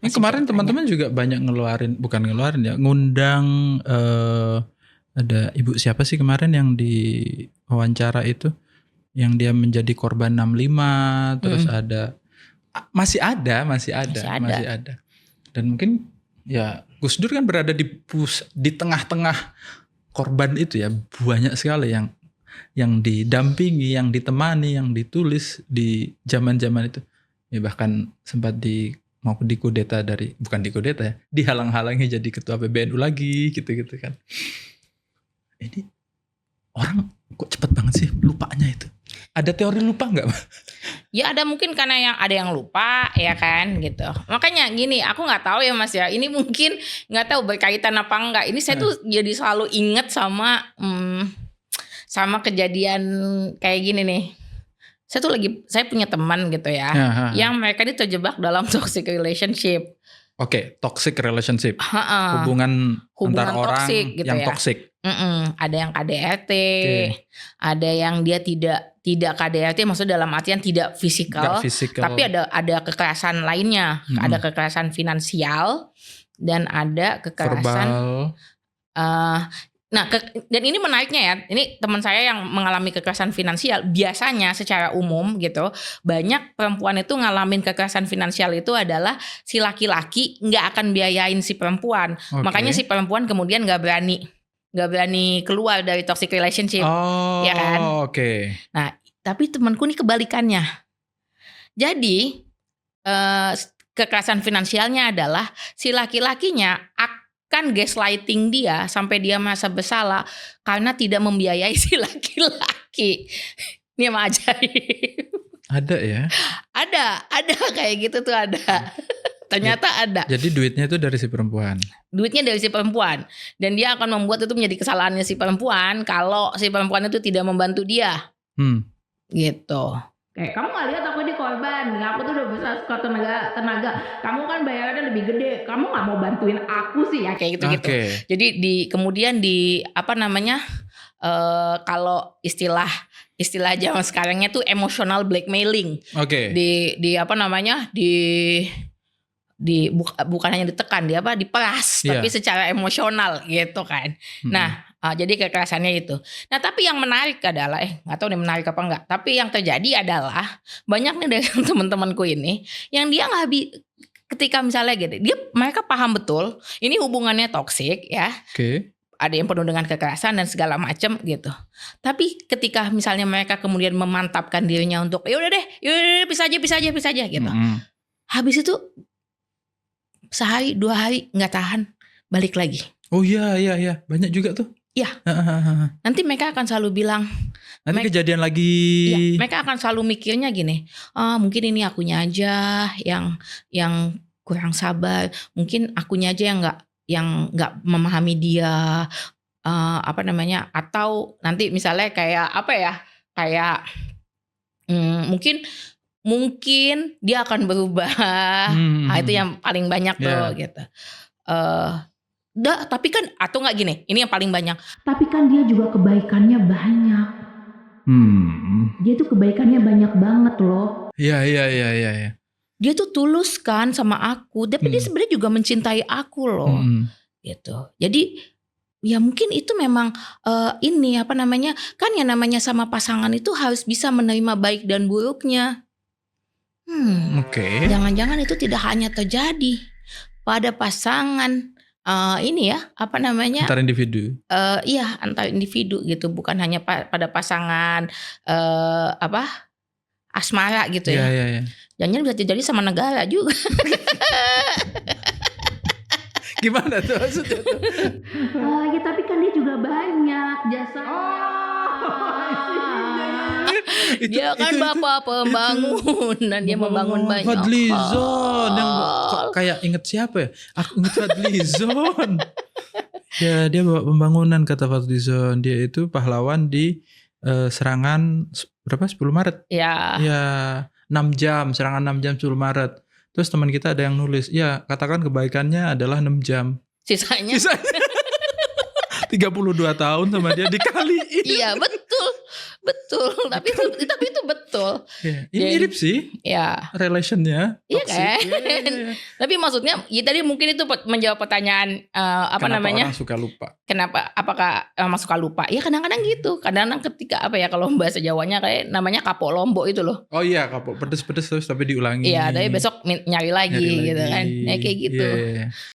Kemarin teman-teman juga banyak ngundang ada ibu siapa sih kemarin yang di wawancara itu, yang dia menjadi korban 65, terus masih ada. Dan mungkin ya Gus Dur kan berada di tengah-tengah korban itu ya, banyak sekali yang didampingi, yang ditemani, yang ditulis di zaman-zaman itu. Ya bahkan sempat mau dikudeta dihalang-halangi jadi ketua PBNU lagi gitu-gitu kan. Ini orang kok cepet banget sih lupanya itu. Ada teori lupa nggak? Ya ada mungkin karena ada yang lupa ya kan gitu. Makanya gini, aku nggak tahu ya Mas ya. Ini mungkin nggak tahu berkaitan apa enggak. Ini saya tuh jadi selalu inget sama kejadian kayak gini nih. Saya punya teman gitu ya, yang mereka ini terjebak dalam toxic relationship. Oke, toxic relationship. Hubungan antar orang gitu yang toxic. Ada yang KDRT, ada yang dia tidak KDRT, maksudnya dalam artian tidak fisikal, tapi ada kekerasan lainnya, ada kekerasan finansial dan ada kekerasan verbal. Dan ini menariknya ya, ini teman saya yang mengalami kekerasan finansial, biasanya secara umum gitu, banyak perempuan itu ngalamin kekerasan finansial itu adalah si laki-laki nggak akan biayain si perempuan, makanya si perempuan kemudian nggak berani keluar dari toxic relationship, ya kan? Nah, tapi temanku nih kebalikannya, jadi kekerasan finansialnya adalah si laki-lakinya kan gaslighting dia sampai dia merasa bersalah karena tidak membiayai si laki-laki. Ini emang ajaib. Ada ya? Ada kayak gitu tuh ada. Ternyata ada. Jadi duitnya itu dari si perempuan. Duitnya dari si perempuan. Dan dia akan membuat itu menjadi kesalahannya si perempuan kalau si perempuan itu tidak membantu dia. Gitu. Kayak kamu gak lihat aku ini korban, aku tuh udah besar suka tenaga, kamu kan bayarannya lebih gede, kamu gak mau bantuin aku sih ya kayak gitu-gitu. Jadi kemudian kalau istilah zaman sekarangnya tuh emotional blackmailing. Bukan hanya ditekan, diperas, tapi secara emosional gitu kan. Jadi kekerasannya itu. Nah tapi yang menarik adalah, nggak tahu nih menarik apa enggak. Tapi yang terjadi adalah banyak nih dari teman-temanku ini yang dia nggak ketika misalnya gitu, mereka paham betul ini hubungannya toksik ya. Ada yang penuh dengan kekerasan dan segala macam gitu. Tapi ketika misalnya mereka kemudian memantapkan dirinya untuk yaudah deh, bisa aja gitu. Habis itu sehari 2 hari nggak tahan, balik lagi. Oh iya, banyak juga tuh. Ya, nanti mereka akan selalu bilang. Nanti kejadian lagi. Iya, mereka akan selalu mikirnya gini. Mungkin ini akunya aja yang kurang sabar. Mungkin akunya aja yang nggak memahami dia. Atau nanti misalnya mungkin dia akan berubah. Itu yang paling banyak tuh gitu. Tapi kan atau nggak gini, ini yang paling banyak. Tapi kan dia juga kebaikannya banyak. Dia tuh kebaikannya banyak banget loh. Iya. Dia tuh tulus kan sama aku, tapi dia sebenarnya juga mencintai aku loh. Gitu. Jadi ya mungkin itu memang kan yang namanya sama pasangan itu harus bisa menerima baik dan buruknya. Jangan-jangan itu tidak hanya terjadi pada pasangan. Antar individu. Antar individu gitu, bukan hanya pada pasangan asmara gitu ya. Iya. Jangan-jangan bisa terjadi sama negara juga. Gimana tuh maksudnya tuh? Ya tapi kan dia juga banyak jasanya. Dia kan bapak pembangunan, dia membangun banyak. Fadlizon yang kok kayak inget siapa ya? Aku inget Fadlizon. Ya dia bapak pembangunan kata Fadlizon. Dia itu pahlawan di serangan 10 Maret. Ya 6 jam, serangan 6 jam 10 Maret. Terus teman kita ada yang nulis, ya katakan kebaikannya adalah 6 jam. Sisanya 32 tahun sama dia dikaliin. Iya betul. Betul, tapi itu betul. Yeah. Ini mirip sih. Ya. Relationnya. Iya kan. Yeah. Tapi maksudnya, ya tadi mungkin itu menjawab pertanyaan kenapa orang suka lupa? Kenapa? Apakah suka lupa? Ya kadang-kadang gitu. Kadang-kadang ketika kalau bahasa Jawanya kayak namanya kapok lombok itu loh. Oh iya, kapok pedes terus tapi diulangi. Iya, tapi besok nyari lagi gitu kan. Ya kayak gitu. Yeah.